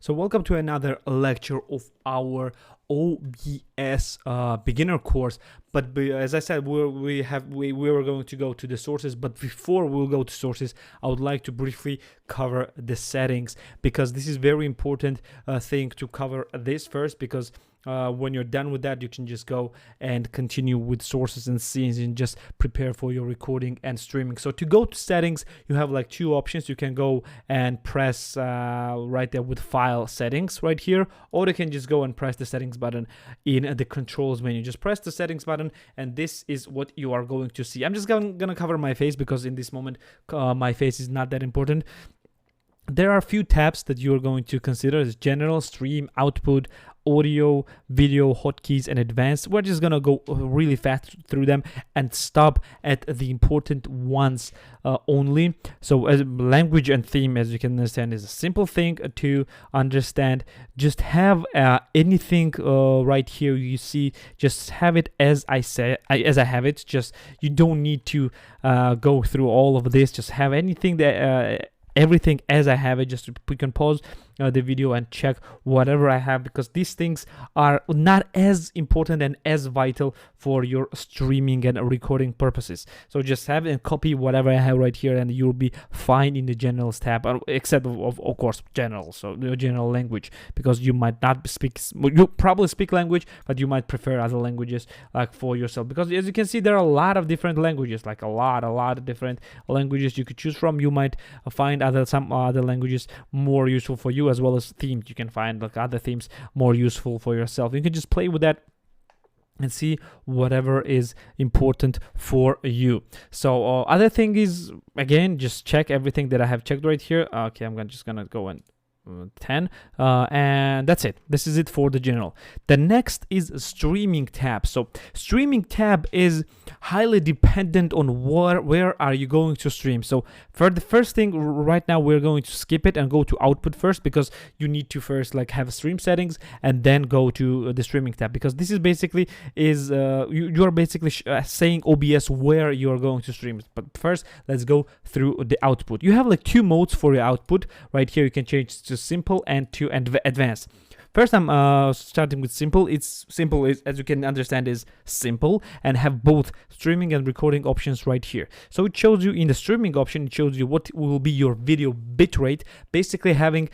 So welcome to another lecture of our OBS beginner course. But as I said, we were going to go to the sources. But before we'll go to sources, I would like to briefly cover the settings, because this is very important thing to cover this first, because when you're done with that, you can just go and continue with sources and scenes and just prepare for your recording and streaming. So to go to settings, you have like two options. You can go and press right there with file settings right here, or you can just go and press the settings button in the controls menu. Just press the settings button and this is what you are going to see. I'm just gonna cover my face because in this moment my face is not that important. There are a few tabs that you are going to consider: is general, stream, output, audio, video, hotkeys, and advanced. We're just gonna go really fast through them and stop at the important ones only. So as language and theme, as you can understand, is a simple thing to understand. Just have anything right here you see, just have it as I say, as I have it. Just, you don't need to go through all of this. Just have anything that everything as I have it. Just we can pause the video and check whatever I have, because these things are not as important and as vital for your streaming and recording purposes. So just have and copy whatever I have right here and you'll be fine in the generals tab, except of course general, so the general language, because you might not speak, you probably speak language, but you might prefer other languages like for yourself, because as you can see there are a lot of different languages, like a lot of different languages you could choose from. You might find some other languages more useful for you, as well as themes. You can find like other themes more useful for yourself. You can just play with that and see whatever is important for you. So other thing is, again, just check everything that I have checked right here. Okay, I'm just gonna go and 10 and that's it. This is it for the general. The next is streaming tab. So streaming tab is highly dependent on where are you going to stream. So for the first thing right now, we're going to skip it and go to output first, because you need to first like have stream settings and then go to the streaming tab, because this is basically is you're basically saying OBS where you're going to stream. But first, let's go through the output. You have like two modes for your output right here. You can change to simple and to advanced. First, I'm starting with simple. It's simple, as you can understand, is simple and have both streaming and recording options right here. So it shows you in the streaming option, it shows you what will be your video bitrate, basically having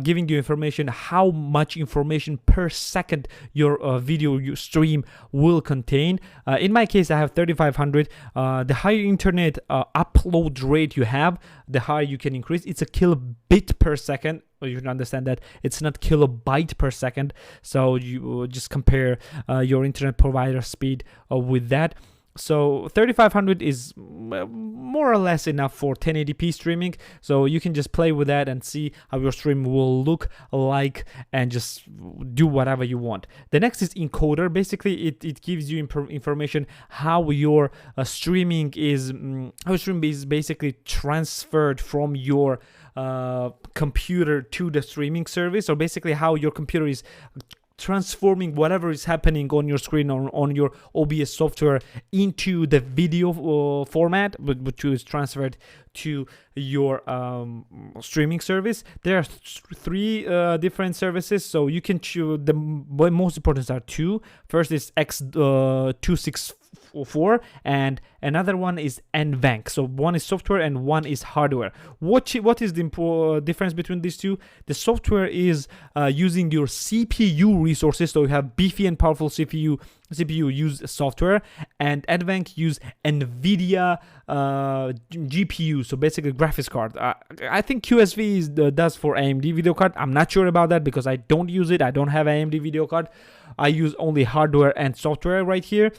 giving you information how much information per second your video you stream will contain. In my case, I have 3500. The higher internet upload rate you have, the higher you can increase. It's a kilobit per second. You can understand that it's not kilobyte per second. So you just compare your internet provider speed with that. So 3500 is more or less enough for 1080p streaming. So you can just play with that and see how your stream will look like and just do whatever you want. The next is encoder. Basically, it gives you information how your streaming is basically transferred from your computer to the streaming service, or basically how your computer is transforming whatever is happening on your screen or on your OBS software into the video format, which is transferred to your streaming service. There are three different services, so you can choose. The most important are two. First is X264 and another one is NVENC. So one is software and one is hardware. What is the difference between these two? The software is using your CPU resources, so you have beefy and powerful CPU use software, and NVENC use NVIDIA GPU, so basically graphics card. I think QSV does for AMD video card. I'm not sure about that because I don't use it. I don't have AMD video card. I use only hardware and software right here.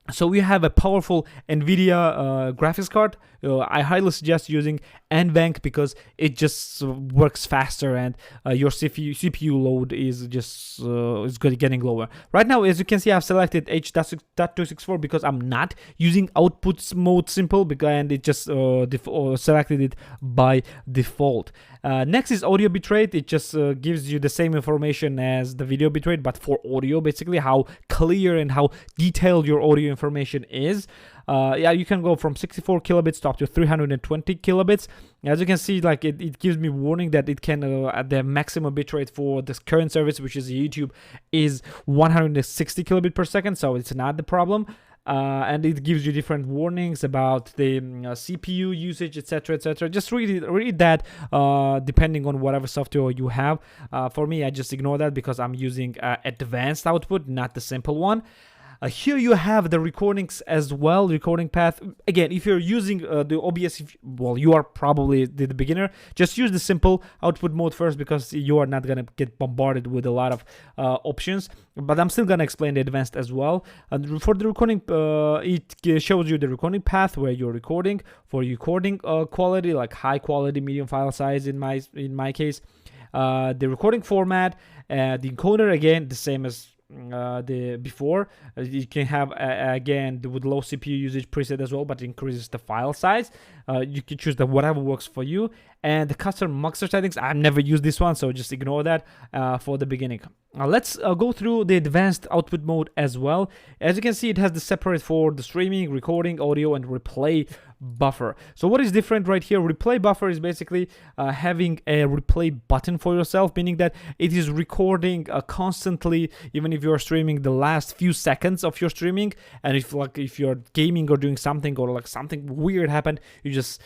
So we have a powerful NVIDIA graphics card. I highly suggest using NVENC because it just works faster, and your CPU load is just getting lower. Right now, as you can see, I've selected H.264 because I'm not using output mode simple, and it just selected it by default. Next is audio bitrate. It just gives you the same information as the video bitrate, but for audio, basically how clear and how detailed your audio information is. Yeah, you can go from 64 kilobits to up to 320 kilobits. As you can see, like it gives me warning that it can at the maximum bitrate for this current service, which is YouTube, is 160 kilobit per second, so it's not the problem. And it gives you different warnings about the CPU usage, etc., etc. Just read that depending on whatever software you have. For me, I just ignore that because I'm using advanced output, not the simple one. Here you have the recordings as well, recording path. Again, if you're using the OBS, well, you are probably the beginner, just use the simple output mode first because you are not going to get bombarded with a lot of options. But I'm still going to explain the advanced as well. And for the recording, it shows you the recording path where you're recording. For recording quality, like high quality, medium file size in my case. The recording format, the encoder, again, the same as the before. You can have again with low CPU usage preset as well, but it increases the file size. You can choose the whatever works for you. And the custom mixer settings, I've never used this one, so just ignore that for the beginning. Let's go through the advanced output mode as well. As you can see, it has the separate for the streaming, recording, audio, and replay buffer. So what is different right here? Replay buffer is basically having a replay button for yourself, meaning that it is recording constantly, even if you're streaming the last few seconds of your streaming. And if you're gaming or doing something, or like something weird happened, you just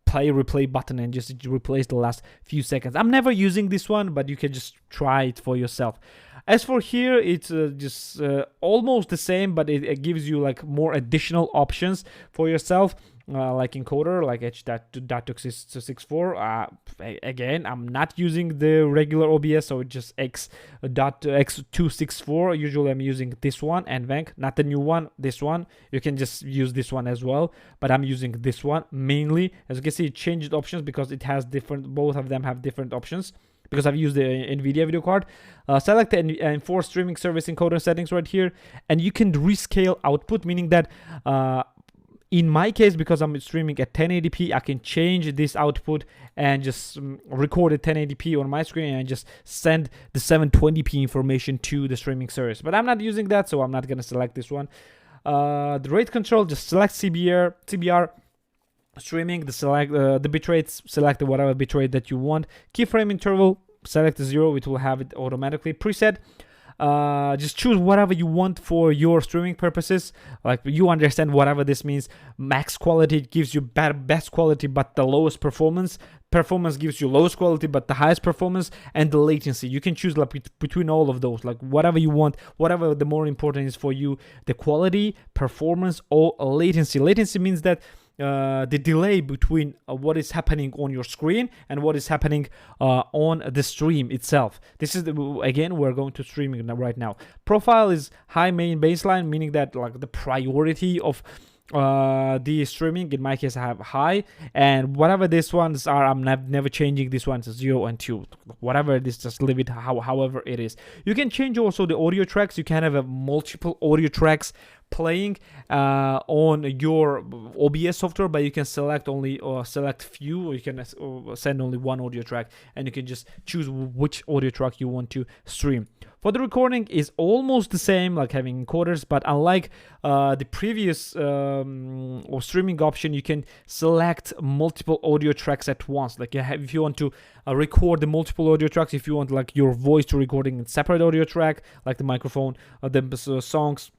play replay button and just replace the last few seconds. I'm never using this one, but you can just try it for yourself. As for here, it's just almost the same, but it gives you like more additional options for yourself, like encoder, like H.264. Again, I'm not using the regular OBS, so it's just X.264. Usually I'm using this one, and NVENC, not the new one, this one. You can just use this one as well, but I'm using this one mainly. As you can see, it changed options because it has different, both of them have different options. Because I've used the NVIDIA video card. Select the enforce streaming service encoder settings right here, and you can rescale output, meaning that in my case, because I'm streaming at 1080p, I can change this output and just record at 1080p on my screen and just send the 720p information to the streaming service. But I'm not using that, so I'm not gonna select this one. The rate control, just select CBR. Streaming, the bitrates, select whatever bitrate that you want. Keyframe interval, select 0, it will have it automatically. Preset, just choose whatever you want for your streaming purposes. Like, you understand whatever this means. Max quality gives you best quality but the lowest performance. Performance gives you lowest quality but the highest performance. And the latency, you can choose like between all of those, like whatever you want, whatever the more important is for you, the quality, performance, or latency. Latency means that the delay between what is happening on your screen and what is happening on the stream itself. This is again, we're going to streaming right now. Profile is high main baseline, meaning that like the priority of the streaming, in my case I have high, and whatever these ones are, I'm never changing this one to 0 and 2, whatever it is, just leave it however it is. You can change also the audio tracks. You can have a multiple audio tracks playing on your OBS software, but you can select only select few, or you can send only one audio track, and you can just choose which audio track you want to stream. For the recording is almost the same, like having encoders, but unlike the previous or streaming option, you can select multiple audio tracks at once. Like if you want to record the multiple audio tracks, if you want like your voice to recording in separate audio track, like the microphone, the songs,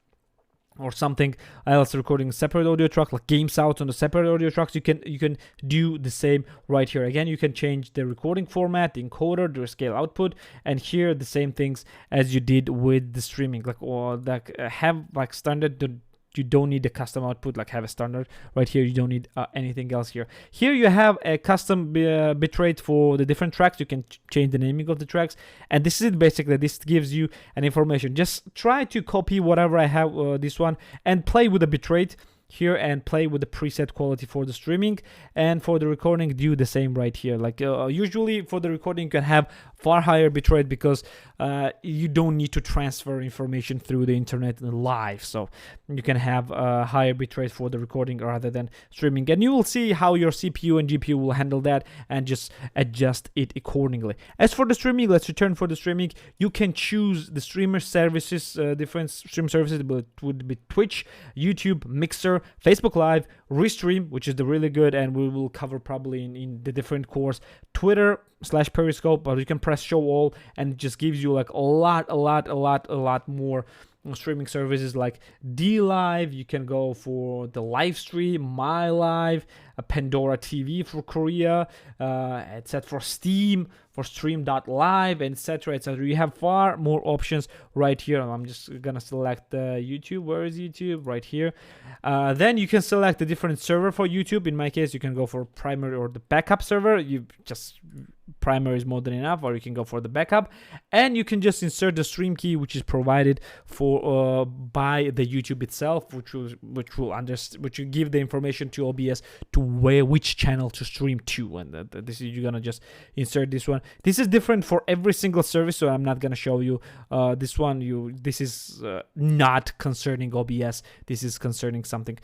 or something else recording separate audio track, like game sounds on the separate audio tracks, you can do the same right here. Again, you can change the recording format, the encoder, the scale output, and here the same things as you did with the streaming, like, or like have like standard. You don't need the custom output, like have a standard right here. You don't need anything else here. Here you have a custom bitrate for the different tracks. You can change the naming of the tracks, and this is it basically. This gives you an information. Just try to copy whatever I have this one and play with the bitrate here and play with the preset quality for the streaming, and for the recording do the same right here. Like usually for the recording you can have far higher bitrate because you don't need to transfer information through the internet live, so you can have a higher bitrate for the recording rather than streaming, and you will see how your CPU and GPU will handle that and just adjust it accordingly. As for the streaming, let's return for the streaming. You can choose the streamer services, different stream services, but it would be Twitch, YouTube, Mixer, Mixer, Facebook Live, Restream, which is the really good, and we will cover probably in the different course, Twitter/Periscope, but you can press show all, and it just gives you like a lot more streaming services like D Live. You can go for the live stream, My Live, Pandora TV for Korea, etc. for Steam, for Stream.live, etc. etc. You have far more options right here. I'm just gonna select YouTube. Where is YouTube? Right here. Then you can select a different server for YouTube. In my case, you can go for primary or the backup server. You just primary is more than enough, or you can go for the backup, and you can just insert the stream key, which is provided for by the YouTube itself, which will give the information to OBS to which channel to stream to, and this is, you're gonna just insert this one. This is different for every single service, so I'm not gonna show you this one. This is not concerning OBS. This is concerning something,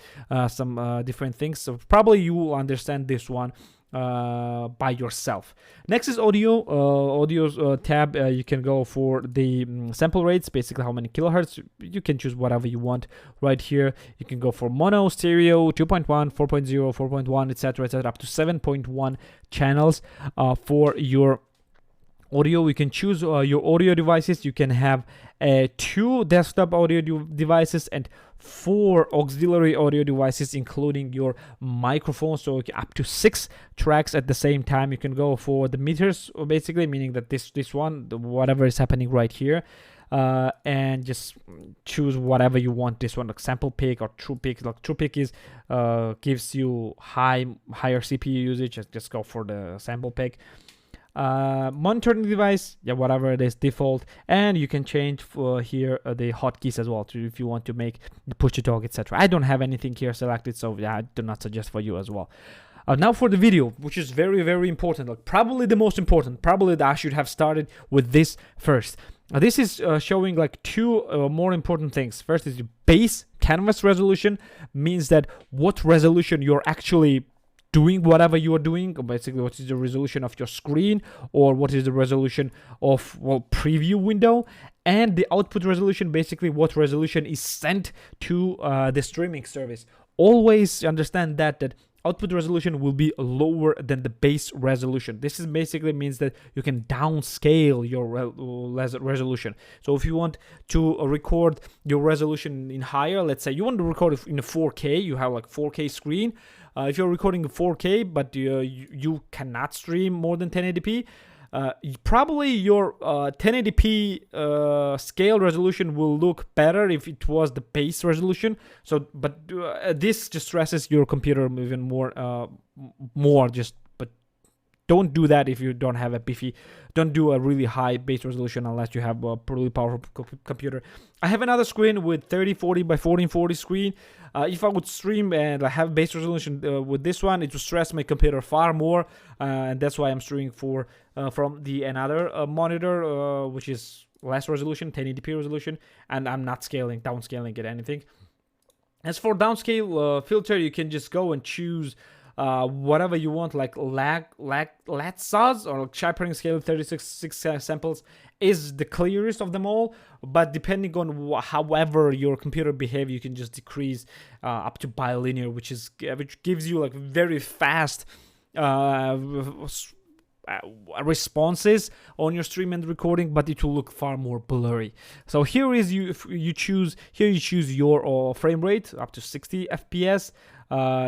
some different things. So probably you will understand this one by yourself. Next is audio tab. You can go for the sample rates, basically how many kilohertz. You can choose whatever you want right here. You can go for mono, stereo, 2.1, 4.0, 4.1, etc., etc., up to 7.1 channels for your audio. You can choose your audio devices. You can have 2 desktop audio devices and 4 auxiliary audio devices, including your microphone, so up to 6 tracks at the same time. You can go for the meters, basically meaning that this one, whatever is happening right here, and just choose whatever you want. This one, like sample pick or true pick. Like true pick is gives you higher CPU usage. Just go for the sample pick. Monitoring device, yeah, whatever it is, default, and you can change for here the hotkeys as well if you want to make the push to talk, etc. I don't have anything here selected, so yeah, I do not suggest for you as well. Now for the video, which is very important, like probably the most important, probably that I should have started with this first. This is showing like 2 more important things. First is the base canvas resolution, means that what resolution you're actually doing whatever you are doing, or basically what is the resolution of your screen, or what is the resolution of, well, preview window, and the output resolution, basically what resolution is sent to the streaming service. Always understand that output resolution will be lower than the base resolution. This is basically means that you can downscale your resolution. So if you want to record your resolution in higher, let's say you want to record it in a 4K, you have like 4K screen. If you're recording 4K, but you cannot stream more than 1080p, probably your 1080p scale resolution will look better if it was the base resolution. So, but this just stresses your computer even more. Just, but don't do that if you don't have a beefy. Don't do a really high base resolution unless you have a really powerful computer. I have another screen with 3040 by 1440 screen. If I would stream and I have base resolution with this one, it would stress my computer far more, and that's why I'm streaming from the another monitor, which is less resolution, 1080p resolution, and I'm not downscaling it anything. As for downscale filter, you can just go and choose whatever you want, like LATSAS or like sharpening scale 36 samples is the clearest of them all, but depending on however your computer behave, you can just decrease up to bilinear, which gives you like very fast responses on your stream and recording, but it will look far more blurry. So here is you choose your frame rate up to 60 FPS.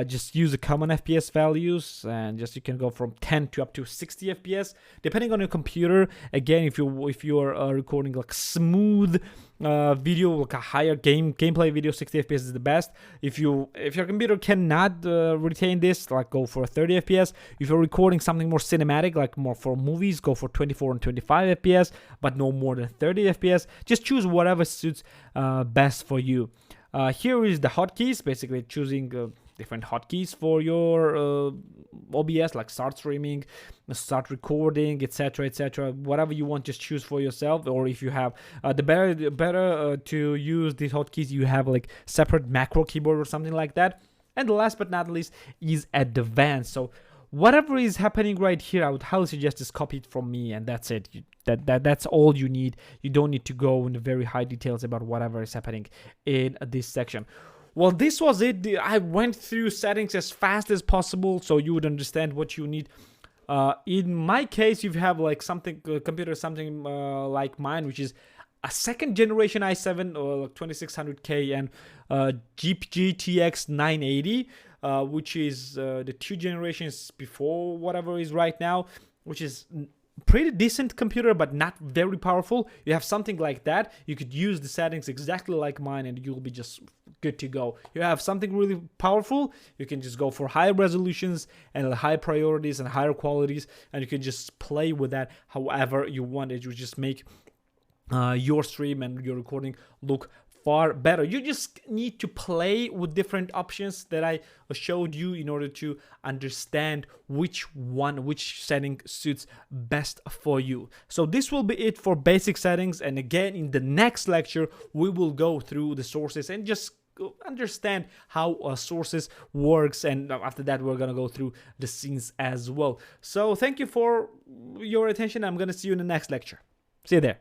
Just use the common FPS values, and just you can go from 10 to up to 60 FPS depending on your computer. Again, if you're recording like smooth video, like a higher gameplay video, 60 FPS is the best. If your computer cannot retain this, like go for 30 FPS. If you're recording something more cinematic, like more for movies, go for 24 and 25 FPS, but no more than 30 FPS. Just choose whatever suits best for you. Here is the hotkeys, basically choosing different hotkeys for your OBS, like start streaming, start recording, etc., etc. Whatever you want, just choose for yourself. Or if you have the better to use these hotkeys, you have like separate macro keyboard or something like that. And the last but not least is advanced. So whatever is happening right here, I would highly suggest just copy it from me, and that's it. That's all you need. You don't need to go into very high details about whatever is happening in this section. well, this was it. I went through settings as fast as possible so you would understand what you need. In my case, you have like something computer, something like mine, which is a second generation i7 or 2600K and GTX 980, which is the 2 generations before whatever is right now, which is pretty decent computer but not very powerful. You have something like that, you could use the settings exactly like mine and you'll be just good to go. You have something really powerful, you can just go for higher resolutions and high priorities and higher qualities, and you can just play with that however you want. It will just make your stream and your recording look far better. You just need to play with different options that I showed you in order to understand which setting suits best for you. So this will be it for basic settings, and again in the next lecture we will go through the sources and just understand how sources works, and after that we're gonna go through the scenes as well. So thank you for your attention. I'm gonna see you in the next lecture. See you there.